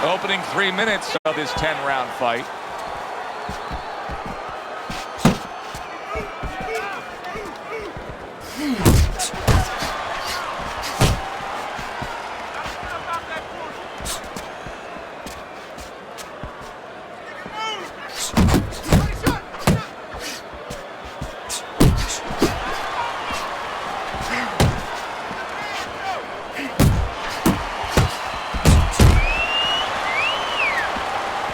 Opening 3 minutes of this 10-round fight.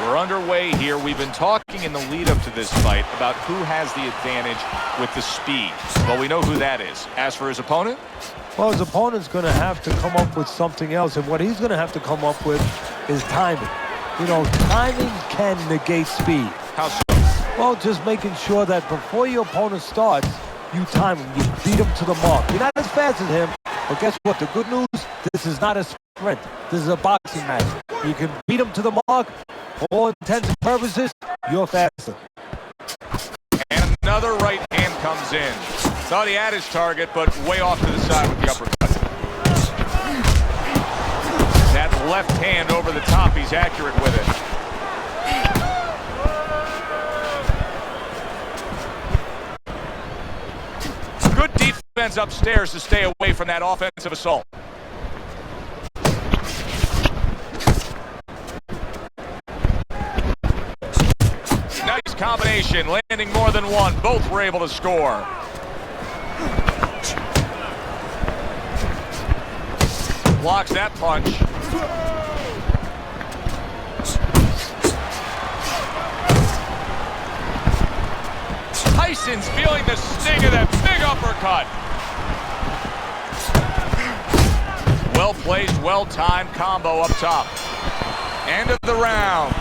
We're underway here. We've been talking in the lead up to this fight about who has the advantage with the speed. Well, we know who that is. As for his opponent? Well, his opponent's going to have to come up with something else, and what he's going to have to come up with is timing. You know, timing can negate speed. How so? Well, just making sure that before your opponent starts, you time him, you beat him to the mark. You're not as fast as him, but guess what? The good news, this is not a sprint. This is a boxing match. You can beat him to the mark. For all intents and purposes, you're faster. And another right hand comes in. Thought he had his target, but way off to the side with the uppercut. That left hand over the top, he's accurate with it. Good defense upstairs to stay away from that offensive assault. Nice combination, landing more than one. Both were able to score. Blocks that punch. Tyson's feeling the sting of that big uppercut. Well-placed, well-timed combo up top. End of the round.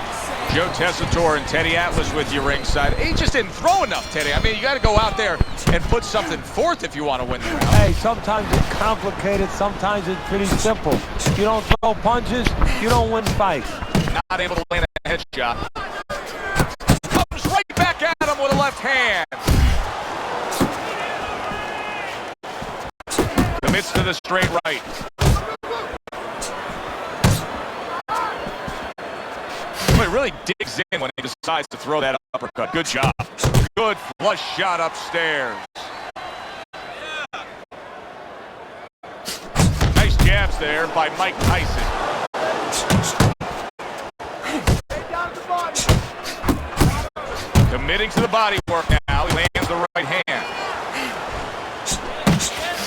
Joe Tessitore and Teddy Atlas with you ringside. He just didn't throw enough, Teddy. I mean, you got to go out there and put something forth if you want to win the round. Hey, sometimes it's complicated, sometimes it's pretty simple. If you don't throw punches, you don't win fights. Not able to land a headshot. Comes right back at him with a left hand. Commits to the straight right. He really digs in when he decides to throw that uppercut. Good job. Good flush shot upstairs. Nice jabs there by Mike Tyson. Committing to the body work now. He lands the right hand.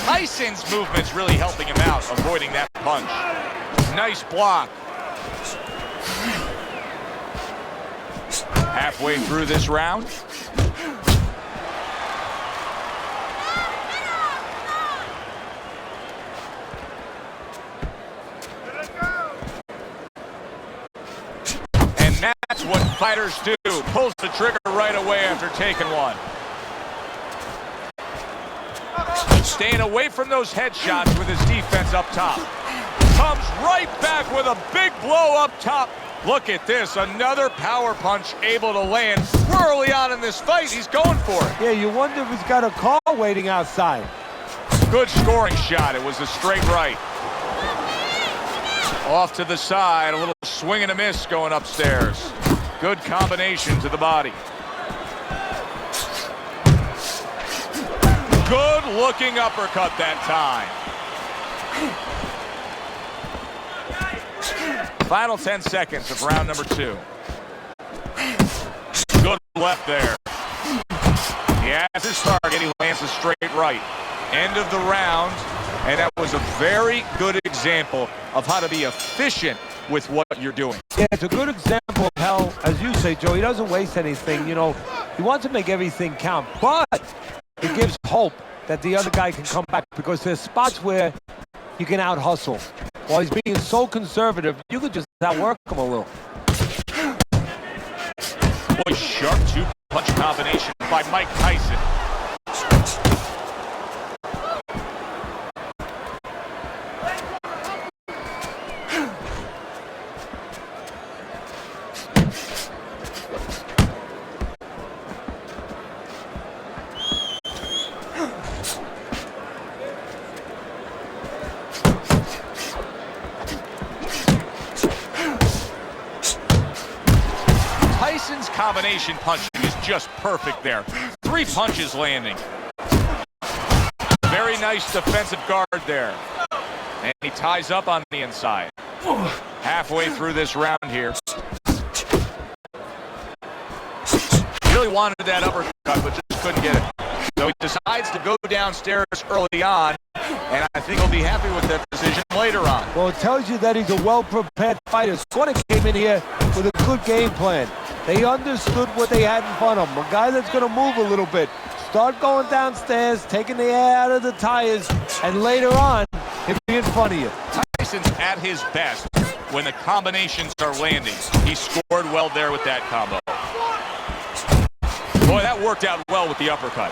Tyson's movement's really helping him out, avoiding that punch. Nice block. Halfway through this round. And that's what fighters do. Pulls the trigger right away after taking one. Staying away from those headshots with his defense up top. Comes right back with a big blow up top. Look at this, another power punch able to land. Early on in this fight, he's going for it. Yeah, you wonder if he's got a car waiting outside. Good scoring shot, it was a straight right. Off to the side, a little swing and a miss going upstairs. Good combination to the body. Good looking uppercut that time. Final 10 seconds of round number 2. Good left there. He has his target. He lands a straight right. End of the round. And that was a very good example of how to be efficient with what you're doing. Yeah, it's a good example of how, as you say, Joe, he doesn't waste anything. You know, he wants to make everything count. But it gives hope that the other guy can come back because there's spots where you can out-hustle. While he's being so conservative, you could just outwork him a little. Boy, sharp two-punch combination by Mike Tyson. combination punching is just perfect there. 3 punches landing. Very nice defensive guard there. And he ties up on the inside. Halfway through this round here. Really wanted that uppercut, but just couldn't get it. So he decides to go downstairs early on, and I think he'll be happy with that decision later on. Well, it tells you that he's a well-prepared fighter. Scorner came in here with a good game plan. They understood what they had in front of them. A guy that's going to move a little bit. Start going downstairs, taking the air out of the tires, and later on, he'll be in front of you. Tyson's at his best when the combinations are landing. He scored well there with that combo. Boy, that worked out well with the uppercut.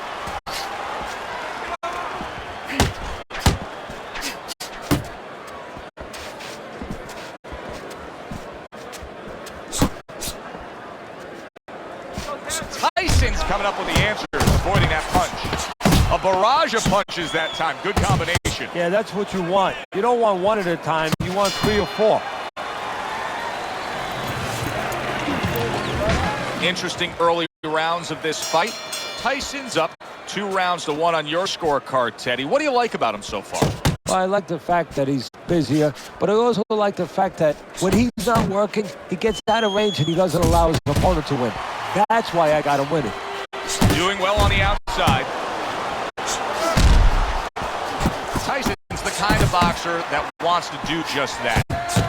Tyson's coming up with the answer, avoiding that punch. A barrage of punches that time. Good combination. Yeah, that's what you want. You don't want one at a time. You want 3 or 4. Interesting early rounds of this fight. Tyson's up 2 rounds to 1 on your scorecard, Teddy. What do you like about him so far? Well, I like the fact that he's busier, but I also like the fact that when he's not working, he gets out of range and he doesn't allow his opponent to win. That's why I got him winning. Doing well on the outside. Tyson's the kind of boxer that wants to do just that.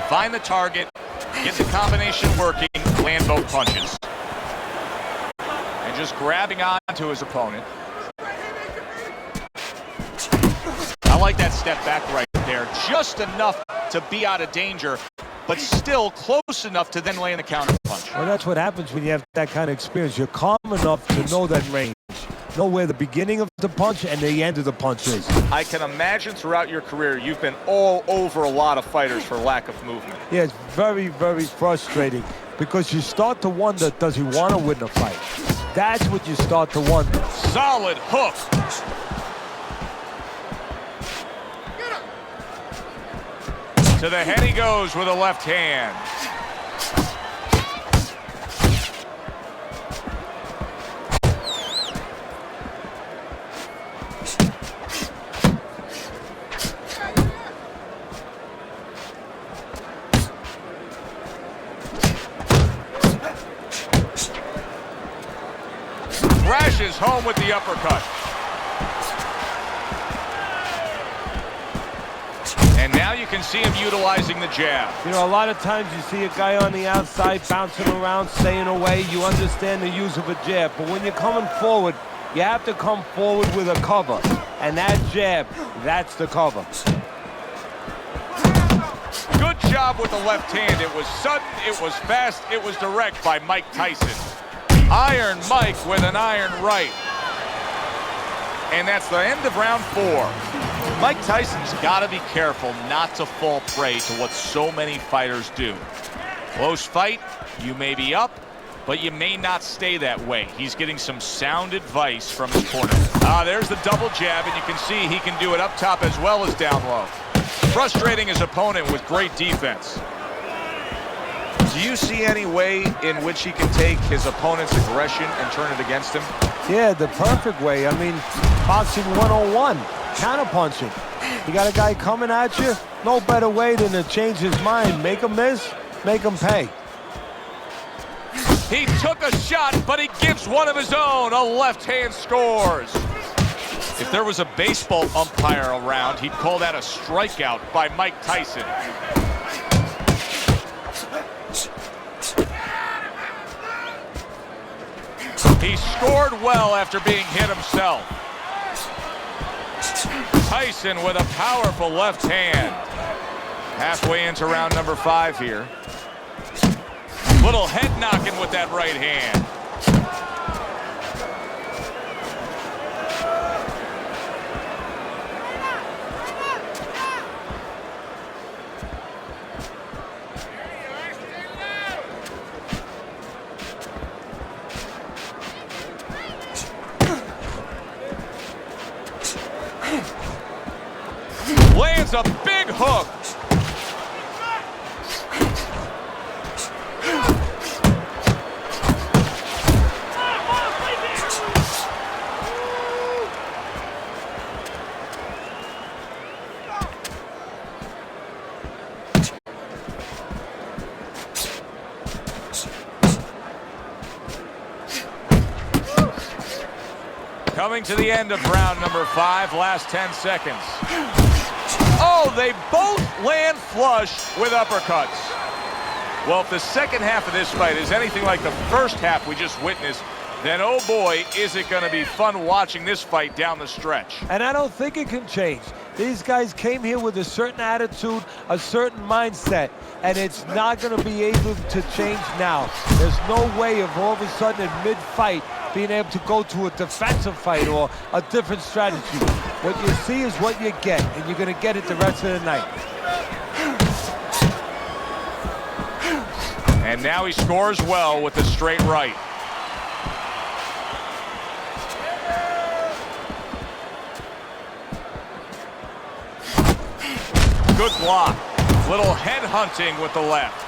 Find the target, get the combination working, land both punches. And just grabbing onto his opponent. I like that step back right there. Just enough to be out of danger, but still close enough to then land the counter punch. Well, that's what happens when you have that kind of experience. You're calm enough to know that range. Know where the beginning of the punch and the end of the punch is. I can imagine throughout your career you've been all over a lot of fighters for lack of movement. Yeah, it's very, very frustrating because you start to wonder, does he want to win the fight? That's what you start to wonder. Solid hook. To the head he goes with a left hand. Crashes home with the uppercut. And now you can see him utilizing the jab. You know, a lot of times you see a guy on the outside bouncing around, staying away. You understand the use of a jab. But when you're coming forward, you have to come forward with a cover. And that jab, that's the cover. Good job with the left hand. It was sudden, it was fast, it was direct by Mike Tyson. Iron Mike with an iron right. And that's the end of round 4. Mike Tyson's got to be careful not to fall prey to what so many fighters do. Close fight, you may be up, but you may not stay that way. He's getting some sound advice from his corner. There's the double jab, and you can see he can do it up top as well as down low. Frustrating his opponent with great defense. Do you see any way in which he can take his opponent's aggression and turn it against him? Yeah, the perfect way. I mean, boxing 101, counterpunching. You got a guy coming at you, no better way than to change his mind. Make him miss, make him pay. He took a shot, but he gives one of his own. A left hand scores. If there was a baseball umpire around, he'd call that a strikeout by Mike Tyson. He scored well after being hit himself. Tyson with a powerful left hand. Halfway into round number 5 here. Little head knocking with that right hand. Lands a big hook. Coming to the end of round number 5, last 10 seconds. Oh, they both land flush with uppercuts. Well, if the second half of this fight is anything like the first half we just witnessed, then oh boy, is it going to be fun watching this fight down the stretch. And I don't think it can change. These guys came here with a certain attitude, a certain mindset, and it's not going to be able to change now. There's no way of all of a sudden in mid-fight being able to go to a defensive fight or a different strategy. What you see is what you get, and you're going to get it the rest of the night. And now he scores well with the straight right. Good block. Little head hunting with the left.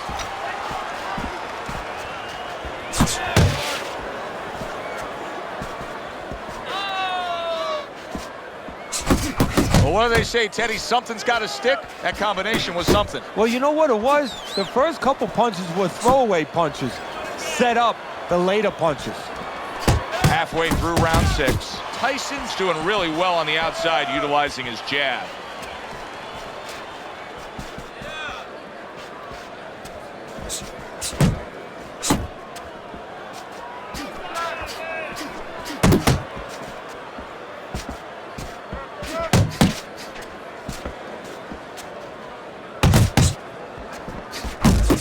Well, what do they say, Teddy? Something's got to stick. That combination was something. Well, you know what it was? The first couple punches were throwaway punches. Set up the later punches. Halfway through round 6. Tyson's doing really well on the outside, utilizing his jab.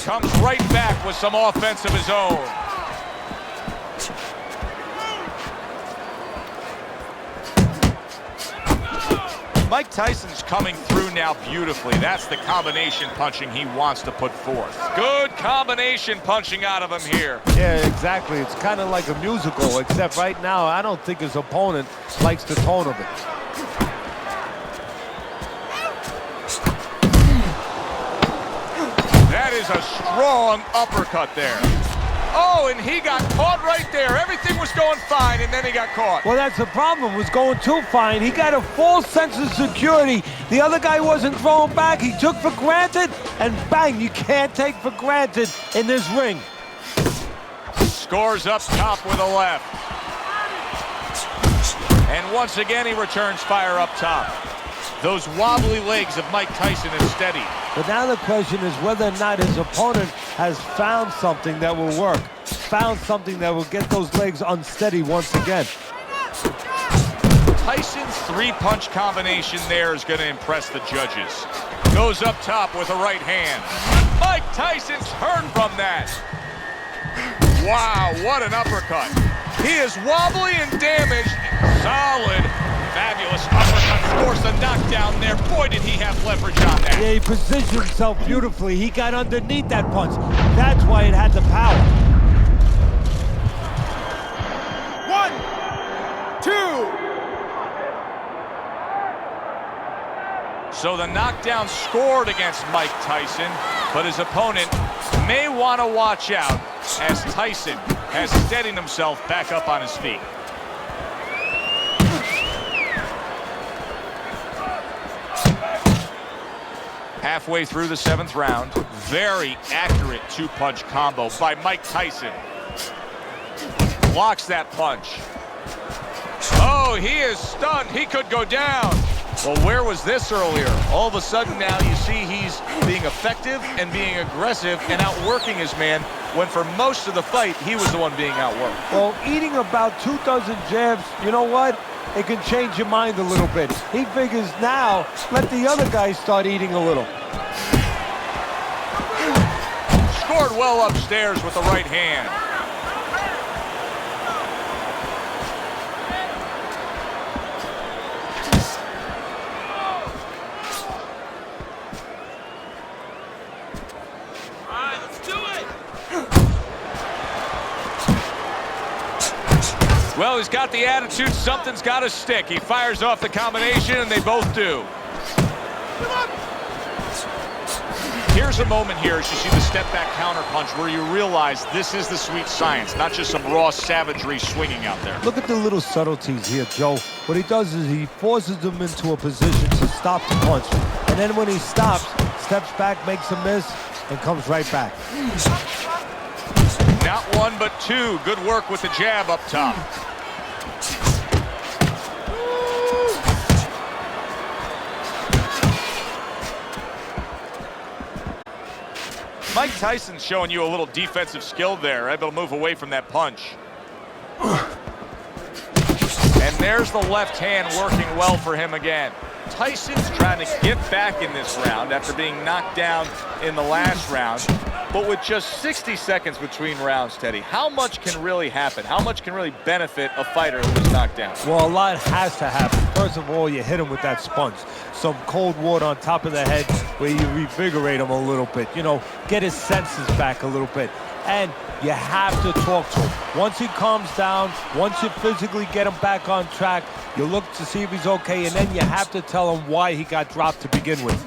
Comes right back with some offense of his own. Mike Tyson's coming through now beautifully. That's the combination punching he wants to put forth. Good combination punching out of him here. Yeah, exactly. It's kind of like a musical, except right now I don't think his opponent likes the tone of it. That is a strong uppercut there. Oh, and he got caught right there. Everything was going fine, and then he got caught. Well, that's the problem. It was going too fine. He got a false sense of security. The other guy wasn't throwing back. He took for granted, and bang, you can't take for granted in this ring. Scores up top with a left. And once again, he returns fire up top. Those wobbly legs of Mike Tyson have steadied. But now the question is whether or not his opponent has found something that will work, found something that will get those legs unsteady once again. Tyson's three-punch combination there is going to impress the judges. Goes up top with a right hand. Mike Tyson's hurt from that. Wow, what an uppercut. He is wobbly and damaged. Solid. Fabulous uppercut, forced a knockdown there. Boy, did he have leverage on that. Yeah, he positioned himself beautifully. He got underneath that punch. That's why it had the power. 1, 2. So the knockdown scored against Mike Tyson, but his opponent may want to watch out as Tyson has steadied himself back up on his feet. Halfway through the 7th round, very accurate two-punch combo by Mike Tyson. Blocks that punch. Oh, he is stunned. He could go down. Well, where was this earlier? All of a sudden now you see he's being effective and being aggressive and outworking his man, when for most of the fight, he was the one being outworked. Well, eating about 2 dozen jabs, you know what? It can change your mind a little bit. He figures now, let the other guy start eating a little. Scored well upstairs with the right hand. All right, let's do it. Well, he's got the attitude, something's got to stick. He fires off the combination, and they both do. Here's a moment here as you see the step-back counter-punch where you realize this is the sweet science, not just some raw savagery swinging out there. Look at the little subtleties here, Joe. What he does is he forces them into a position to stop the punch. And then when he stops, steps back, makes a miss, and comes right back. Not one, but two. Good work with the jab up top. Mike Tyson's showing you a little defensive skill there, able to move away from that punch. And there's the left hand working well for him again. Tyson's trying to get back in this round after being knocked down in the last round. But with just 60 seconds between rounds, Teddy, how much can really happen? How much can really benefit a fighter who was knocked down? Well, a lot has to happen. First of all, you hit him with that sponge. Some cold water on top of the head where you revigorate him a little bit. You know, get his senses back a little bit. And you have to talk to him. Once he calms down, once you physically get him back on track, you look to see if he's okay, and then you have to tell him why he got dropped to begin with.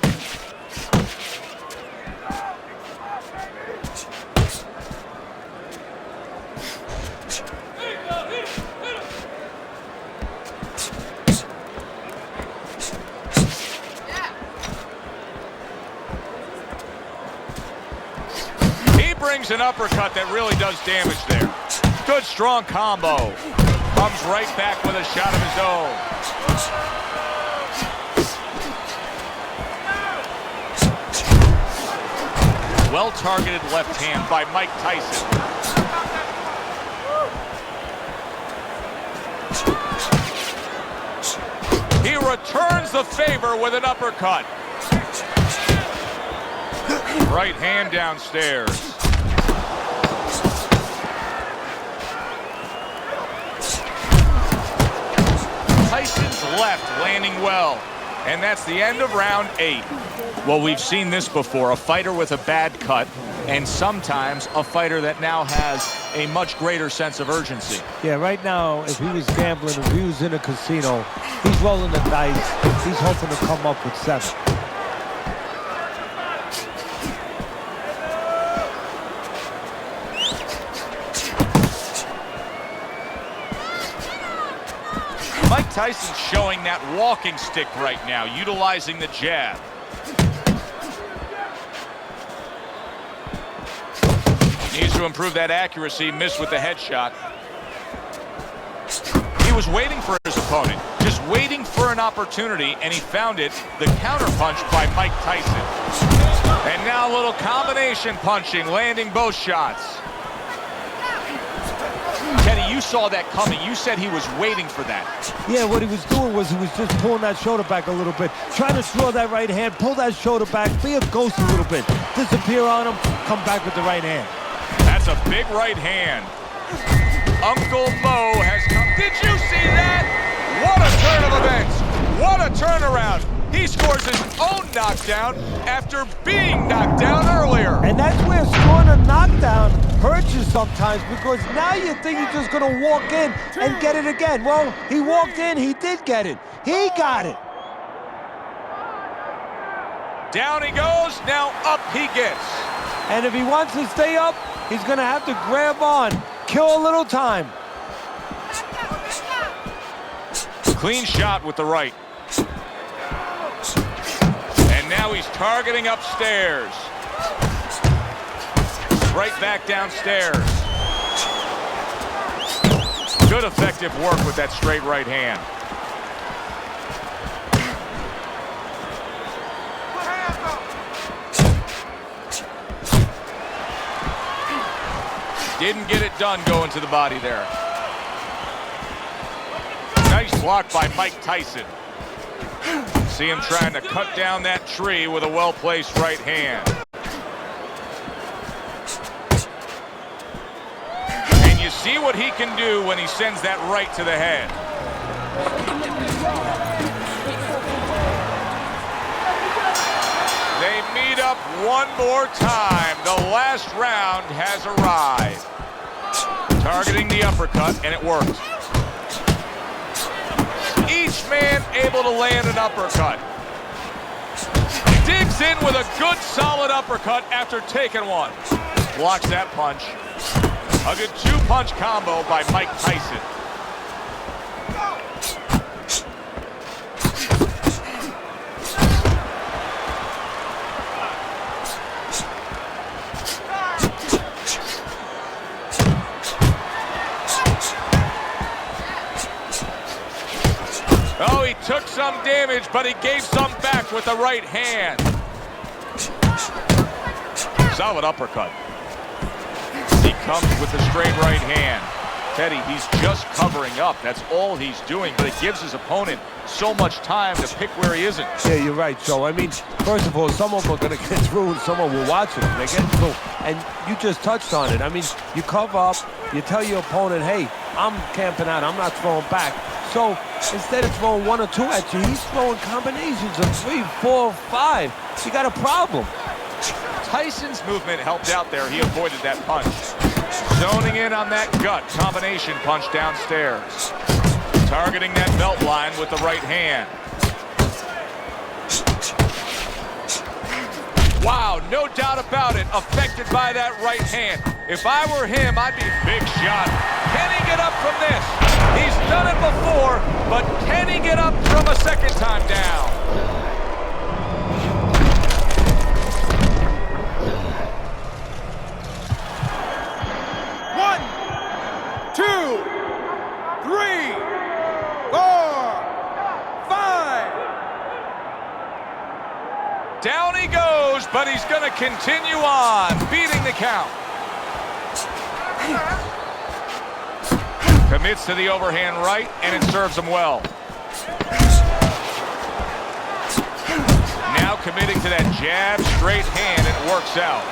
Brings an uppercut that really does damage there. Good strong combo. Comes right back with a shot of his own. Well-targeted left hand by Mike Tyson. He returns the favor with an uppercut. Right hand downstairs. Tyson's left landing well, and that's the end of round 8. Well, we've seen this before, a fighter with a bad cut, and sometimes a fighter that now has a much greater sense of urgency. Yeah, right now, if he was gambling, if he was in a casino, he's rolling the dice. He's hoping to come up with 7. Mike Tyson's showing that walking stick right now, utilizing the jab. Needs to improve that accuracy, missed with the headshot. He was waiting for his opponent, just waiting for an opportunity, and he found it, the counterpunch by Mike Tyson. And now a little combination punching, landing both shots. Teddy, you saw that coming. You said he was waiting for that. Yeah, what he was doing was he was just pulling that shoulder back a little bit, trying to throw that right hand, pull that shoulder back, be a ghost a little bit, disappear on him, come back with the right hand. That's a big right hand. Uncle Mo has come. Did you see that? What a turn of events. What a turnaround. He scores his own knockdown after being knocked down earlier. And that's where scoring a knockdown hurts you sometimes, because now you think you're just going to walk in and get it again. Well, he walked in, he did get it. He got it. Down he goes, now up he gets. And if he wants to stay up, he's going to have to grab on, kill a little time. Clean shot with the right. And now he's targeting upstairs. Right back downstairs. Good effective work with that straight right hand. Didn't get it done going to the body there. Nice block by Mike Tyson. See him trying to cut down that tree with a well-placed right hand. And you see what he can do when he sends that right to the head. They meet up one more time. The last round has arrived. Targeting the uppercut, and it worked. Each man able to land an uppercut. Digs in with a good solid uppercut after taking one. Blocks that punch. A good 2-punch combo by Mike Tyson. Oh, he took some damage, but he gave some back with the right hand. Solid uppercut. He comes with the straight right hand. Teddy, he's just covering up. That's all he's doing, but it gives his opponent so much time to pick where he isn't. Yeah, you're right, Joe. I mean, first of all, some of them are going to get through and some of them will watch it. They get through. And you just touched on it. I mean, you cover up, you tell your opponent, hey, I'm camping out, I'm not throwing back. So instead of throwing 1 or 2 at you, he's throwing combinations of 3, 4, 5. You got a problem. Tyson's movement helped out there. He avoided that punch. Zoning in on that gut combination punch downstairs. Targeting that belt line with the right hand. Wow, no doubt about it, affected by that right hand. If I were him, I'd be big shot. Can he get up from this? He's done it before, but can he get up from a second time down? One, 2, 3, 4, 5. Down he goes, but he's going to continue on, beating the count. Commits to the overhand right, and it serves him well. Now committing to that jab, straight hand, and it works out.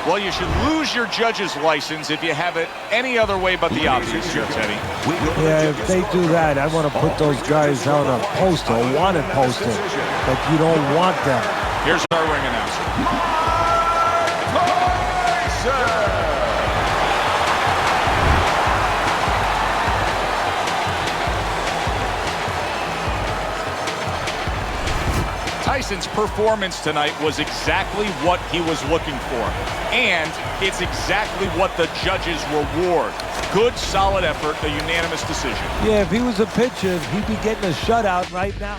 Well, you should lose your judge's license if you have it any other way but the opposite here, Teddy. Yeah, if they do that, I want to put those guys on a poster, a wanted poster, that you don't want them. Here's our ring announcer. Tyson's performance tonight was exactly what he was looking for. And it's exactly what the judges reward. Good, solid effort, a unanimous decision. Yeah, if he was a pitcher, he'd be getting a shutout right now.